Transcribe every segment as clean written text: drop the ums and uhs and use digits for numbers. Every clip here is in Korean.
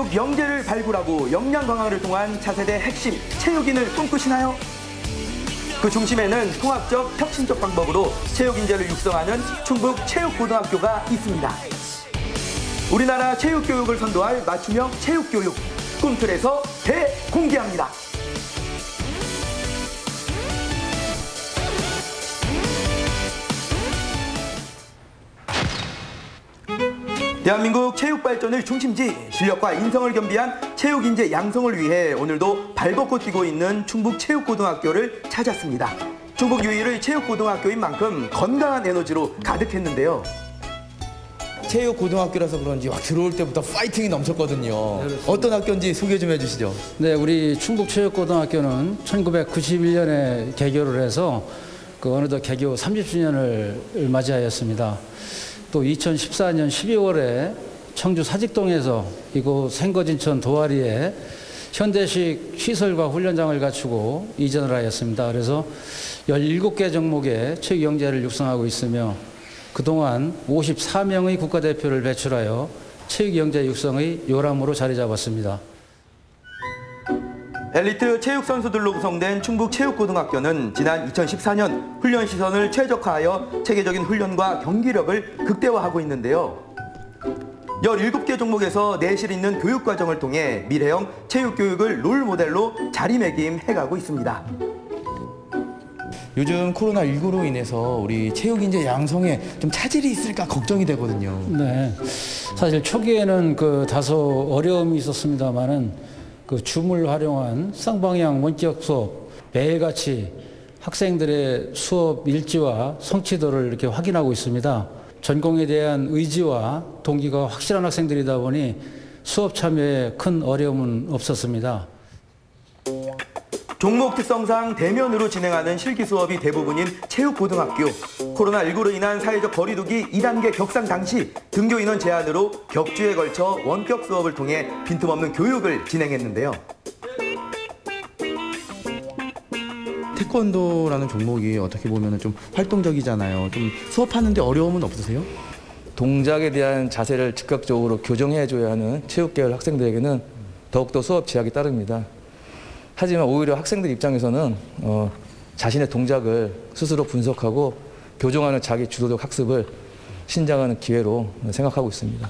대한민국 영재를 발굴하고 역량 강화를 통한 차세대 핵심 체육인을 꿈꾸시나요? 그 중심에는 통합적, 혁신적 방법으로 체육인재를 육성하는 충북체육고등학교가 있습니다. 우리나라 체육교육을 선도할 맞춤형 체육교육, 꿈틀에서 대공개합니다. 대한민국 체육 발전의 중심지, 실력과 인성을 겸비한 체육인재 양성을 위해 오늘도 발벗고 뛰고 있는 충북체육고등학교를 찾았습니다. 충북 유일의 체육고등학교인 만큼 건강한 에너지로 가득했는데요. 체육고등학교라서 그런지 확 들어올 때부터 파이팅이 넘쳤거든요. 네, 어떤 학교인지 소개 좀 해주시죠. 네, 우리 충북체육고등학교는 1991년에 개교를 해서 어느덧 개교 30주년을 맞이하였습니다. 또 2014년 12월에 청주 사직동에서 이곳 생거진천 도아리에 현대식 시설과 훈련장을 갖추고 이전을 하였습니다. 그래서 17개 종목의 체육영재를 육성하고 있으며 그동안 54명의 국가대표를 배출하여 체육영재 육성의 요람으로 자리 잡았습니다. 엘리트 체육 선수들로 구성된 충북체육고등학교는 지난 2014년 훈련 시설을 최적화하여 체계적인 훈련과 경기력을 극대화하고 있는데요. 17개 종목에서 내실 있는 교육 과정을 통해 미래형 체육교육을 롤모델로 자리매김해가고 있습니다. 요즘 코로나19로 인해서 우리 체육인재 양성에 좀 차질이 있을까 걱정이 되거든요. 네, 사실 초기에는 다소 어려움이 있었습니다만은 줌을 활용한 쌍방향 원격 수업, 매일같이 학생들의 수업 일지와 성취도를 이렇게 확인하고 있습니다. 전공에 대한 의지와 동기가 확실한 학생들이다 보니 수업 참여에 큰 어려움은 없었습니다. 종목 특성상 대면으로 진행하는 실기 수업이 대부분인 체육고등학교. 코로나19로 인한 사회적 거리두기 2단계 격상 당시 등교 인원 제한으로 격주에 걸쳐 원격 수업을 통해 빈틈없는 교육을 진행했는데요. 태권도라는 종목이 어떻게 보면 좀 활동적이잖아요. 좀 수업하는데 어려움은 없으세요? 동작에 대한 자세를 즉각적으로 교정해줘야 하는 체육계열 학생들에게는 더욱더 수업 지약이 따릅니다. 하지만 오히려 학생들 입장에서는 자신의 동작을 스스로 분석하고 교정하는 자기 주도적 학습을 신장하는 기회로 생각하고 있습니다.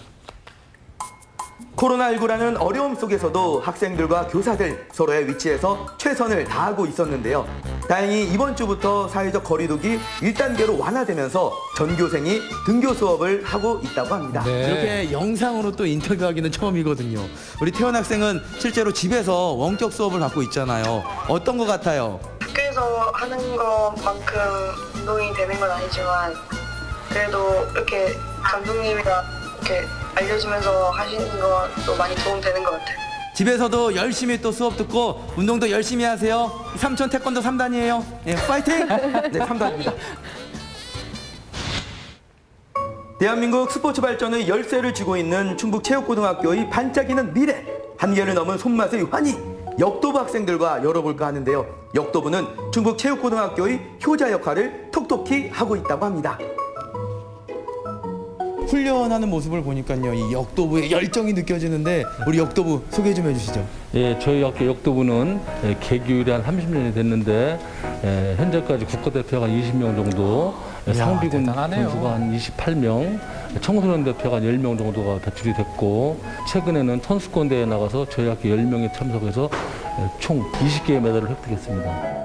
코로나19라는 어려움 속에서도 학생들과 교사들 서로의 위치에서 최선을 다하고 있었는데요. 다행히 이번 주부터 사회적 거리두기 1단계로 완화되면서 전교생이 등교 수업을 하고 있다고 합니다. 네. 이렇게 영상으로 또 인터뷰하기는 처음이거든요. 우리 태연 학생은 실제로 집에서 원격 수업을 받고 있잖아요. 어떤 것 같아요? 학교에서 하는 것만큼 운동이 되는 건 아니지만 그래도 이렇게 감독님이랑 이렇게 알려주면서 하시는 것도 많이 도움되는 것 같아요. 집에서도 열심히 또 수업 듣고 운동도 열심히 하세요. 삼촌 태권도 3단이에요. 예, 파이팅! 네, 3단입니다. 대한민국 스포츠 발전의 열쇠를 쥐고 있는 충북체육고등학교의 반짝이는 미래. 한계를 넘은 손맛의 환희. 역도부 학생들과 열어볼까 하는데요. 역도부는 충북체육고등학교의 효자 역할을 톡톡히 하고 있다고 합니다. 훈련하는 모습을 보니까요, 이 역도부의 열정이 느껴지는데 우리 역도부 소개 좀 해주시죠. 예, 저희 학교 역도부는 개교일이 한 30년이 됐는데 현재까지 국가대표가 20명 정도, 상비군 선수가 한 28명, 청소년 대표가 한 10명 정도가 배출이 됐고 최근에는 선수권 대회에 나가서 저희 학교 10명이 참석해서 총 20개의 메달을 획득했습니다.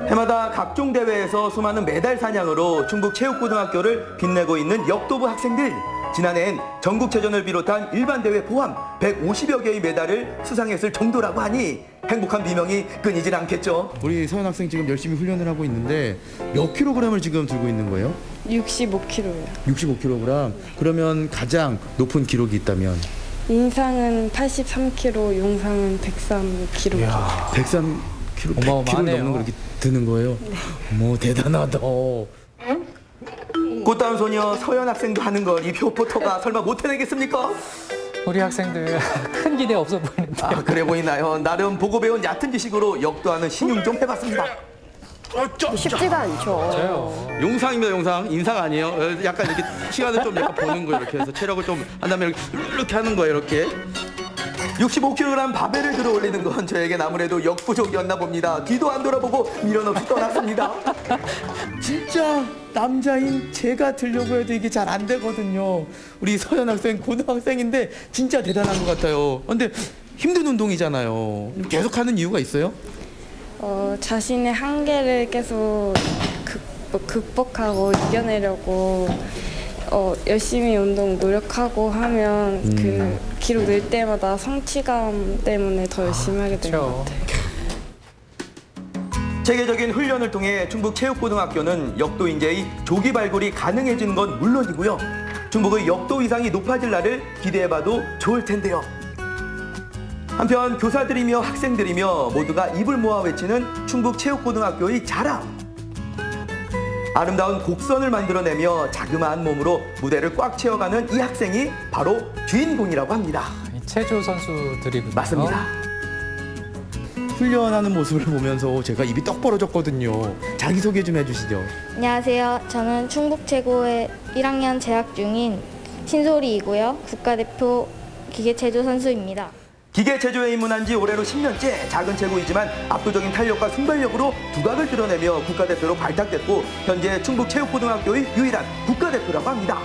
해마다 각종 대회에서 수많은 메달 사냥으로 충북체육고등학교를 빛내고 있는 역도부 학생들. 지난해엔 전국체전을 비롯한 일반 대회 포함 150여 개의 메달을 수상했을 정도라고 하니 행복한 비명이 끊이질 않겠죠. 우리 서현 학생 지금 열심히 훈련을 하고 있는데 몇 킬로그램을 지금 들고 있는 거예요? 65kg요. 65kg? 그러면 가장 높은 기록이 있다면? 인상은 83kg, 용상은 103kg. 이야, 103kg, 100kg 넘는 거 이렇게 드는 거예요? 네. 어머, 대단하다. 꽃다운 소녀 서현 학생도 하는 걸 이 표포터가 설마 못 해내겠습니까? 우리 학생들 큰 기대 없어 보이는데. 아, 그래 보이나요? 나름 보고 배운 얕은 지식으로 역도하는 신용 좀 해봤습니다. 쉽지가 않죠. 저요. 용상입니다, 용상. 인상 아니에요. 약간 이렇게 시간을 좀 약간 보는 거예요. 이렇게 해서 체력을 좀 한 다음에 이렇게 하는 거예요, 이렇게. 65kg 바벨을 들어 올리는 건 저에겐 아무래도 역부족이었나 봅니다. 뒤도 안 돌아보고 미련 없이 떠났습니다. 진짜 남자인 제가 들려고 해도 이게 잘 안 되거든요. 우리 서현 학생 고등학생인데 진짜 대단한 것 같아요. 근데 힘든 운동이잖아요. 계속하는 이유가 있어요? 자신의 한계를 계속 극복하고 이겨내려고 열심히 운동 노력하고 하면 그 기록 늘 때마다 성취감 때문에 더 열심히 하게 되는 것 같아요. 체계적인 훈련을 통해 충북체육고등학교는 역도 인재의 조기 발굴이 가능해진 건 물론이고요. 충북의 역도 위상이 높아질 날을 기대해봐도 좋을 텐데요. 한편 교사들이며 학생들이며 모두가 입을 모아 외치는 충북체육고등학교의 자랑. 아름다운 곡선을 만들어내며 자그마한 몸으로 무대를 꽉 채워가는 이 학생이 바로 주인공이라고 합니다. 체조 선수들이군요. 맞습니다. 훈련하는 모습을 보면서 제가 입이 떡 벌어졌거든요. 자기소개 좀 해주시죠. 안녕하세요. 저는 충북체고에 1학년 재학 중인 신소리이고요. 국가대표 기계체조 선수입니다. 기계체조에 입문한 지 올해로 10년째. 작은 체구이지만 압도적인 탄력과 순발력으로 두각을 드러내며 국가대표로 발탁됐고 현재 충북체육고등학교의 유일한 국가대표라고 합니다.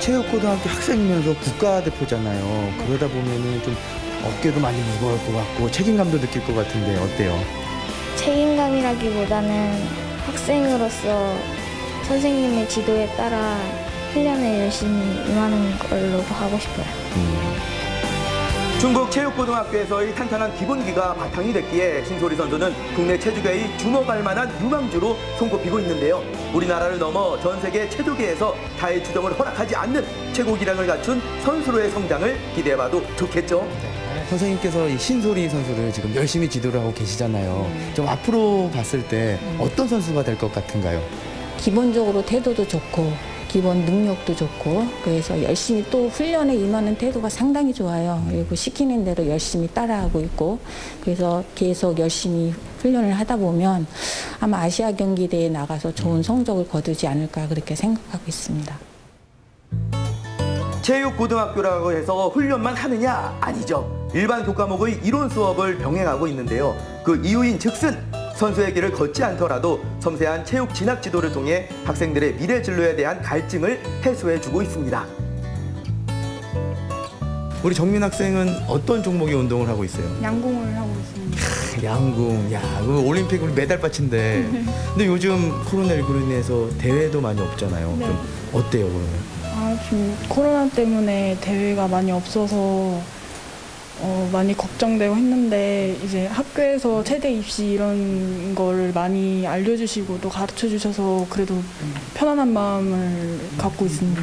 체육고등학교 학생이면서 국가대표잖아요. 그러다 보면은 좀 어깨도 많이 무거울 것 같고 책임감도 느낄 것 같은데 어때요? 책임감이라기보다는 학생으로서 선생님의 지도에 따라 훈련에 열심히 임하는 걸로 하고 싶어요. 충북체육고등학교에서의 탄탄한 기본기가 바탕이 됐기에 신소리 선수는 국내 체조계의 주목할 만한 유망주로 손꼽히고 있는데요. 우리나라를 넘어 전 세계 체조계에서 타의 주정을 허락하지 않는 최고 기량을 갖춘 선수로의 성장을 기대해봐도 좋겠죠. 선생님께서 이 신소리 선수를 지금 열심히 지도를 하고 계시잖아요. 좀 앞으로 봤을 때 어떤 선수가 될 것 같은가요? 기본적으로 태도도 좋고 기본 능력도 좋고 그래서 열심히 또 훈련에 임하는 태도가 상당히 좋아요. 그리고 시키는 대로 열심히 따라하고 있고 그래서 계속 열심히 훈련을 하다 보면 아마 아시아 경기대회에 나가서 좋은 성적을 거두지 않을까 그렇게 생각하고 있습니다. 체육고등학교라고 해서 훈련만 하느냐? 아니죠. 일반 교과목의 이론 수업을 병행하고 있는데요. 그 이유인 즉슨 선수의 길을 걷지 않더라도 섬세한 체육 진학 지도를 통해 학생들의 미래 진로에 대한 갈증을 해소해주고 있습니다. 우리 정민 학생은 어떤 종목의 운동을 하고 있어요? 양궁을 하고 있습니다. 양궁, 야, 그 올림픽 우리 메달 받친데. 근데 요즘 코로나19로 인해서 대회도 많이 없잖아요. 네. 좀 어때요, 그러면? 지금 코로나 때문에 대회가 많이 없어서 많이 걱정되고 했는데 이제 학교에서 체대 입시 이런 거를 많이 알려주시고 또 가르쳐 주셔서 그래도 편안한 마음을 갖고 있습니다.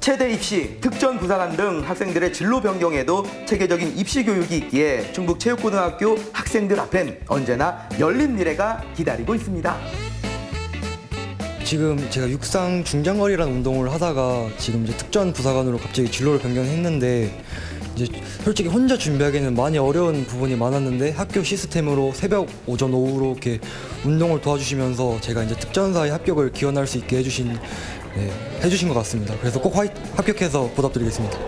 체대 입시, 특전 부사관 등 학생들의 진로 변경에도 체계적인 입시 교육이 있기에 충북체육고등학교 학생들 앞엔 언제나 열린 미래가 기다리고 있습니다. 지금 제가 육상 중장거리라는 운동을 하다가 지금 이제 특전 부사관으로 갑자기 진로를 변경했는데 이제 솔직히 혼자 준비하기에는 많이 어려운 부분이 많았는데 학교 시스템으로 새벽, 오전, 오후로 이렇게 운동을 도와주시면서 제가 이제 특전사의 합격을 기원할 수 있게 해주신 것 같습니다. 그래서 꼭 합격해서 보답드리겠습니다.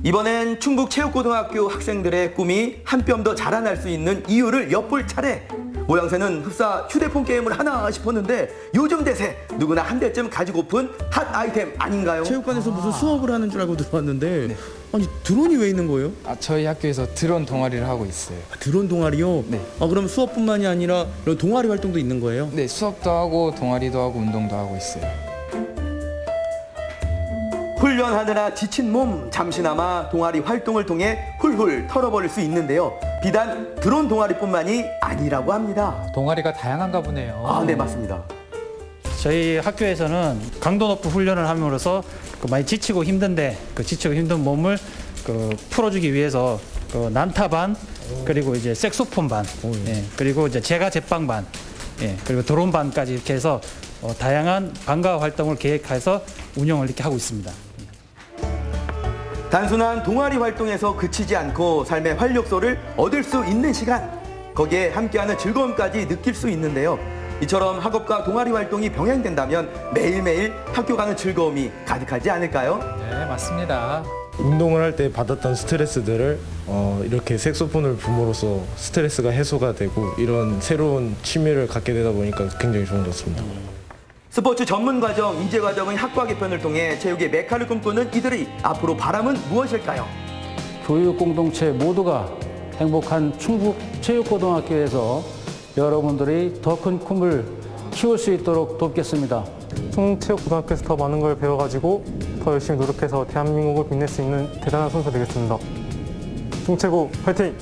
이번엔 충북체육고등학교 학생들의 꿈이 한 뼘 더 자라날 수 있는 이유를 엿볼 차례. 모양새는 흡사 휴대폰 게임을 하나 싶었는데 요즘 대세 누구나 한 대쯤 가지고픈 핫 아이템 아닌가요? 체육관에서 무슨 수업을 하는 줄 알고 들어왔는데 아니 드론이 왜 있는 거예요? 저희 학교에서 드론 동아리를 하고 있어요. 드론 동아리요? 네. 그럼 수업뿐만이 아니라 이런 동아리 활동도 있는 거예요? 네, 수업도 하고 동아리도 하고 운동도 하고 있어요. 훈련하느라 지친 몸 잠시나마 동아리 활동을 통해 훌훌 털어버릴 수 있는데요. 비단 드론 동아리뿐만이 아니라고 합니다. 동아리가 다양한가 보네요. 네, 맞습니다. 저희 학교에서는 강도 높은 훈련을 함으로써 많이 지치고 힘든데 그 지치고 힘든 몸을 풀어주기 위해서 난타반 그리고 이제 색소폰 반 그리고 이제 제가 제빵 반 그리고 드론 반까지 이렇게 해서 다양한 반가 활동을 계획해서 운영을 이렇게 하고 있습니다. 단순한 동아리 활동에서 그치지 않고 삶의 활력소를 얻을 수 있는 시간, 거기에 함께하는 즐거움까지 느낄 수 있는데요. 이처럼 학업과 동아리 활동이 병행된다면 매일매일 학교 가는 즐거움이 가득하지 않을까요? 네, 맞습니다. 운동을 할 때 받았던 스트레스들을 이렇게 색소폰을 붐으로써 스트레스가 해소가 되고 이런 새로운 취미를 갖게 되다 보니까 굉장히 좋은 것 같습니다. 스포츠 전문 과정, 인재 과정의 학과 개편을 통해 체육의 메카를 꿈꾸는 이들의 앞으로 바람은 무엇일까요? 교육 공동체 모두가 행복한 충북체육고등학교에서 여러분들이 더 큰 꿈을 키울 수 있도록 돕겠습니다. 충북체육고등학교에서 더 많은 걸 배워가지고 더 열심히 노력해서 대한민국을 빛낼 수 있는 대단한 선수 되겠습니다. 충북체고 화이팅!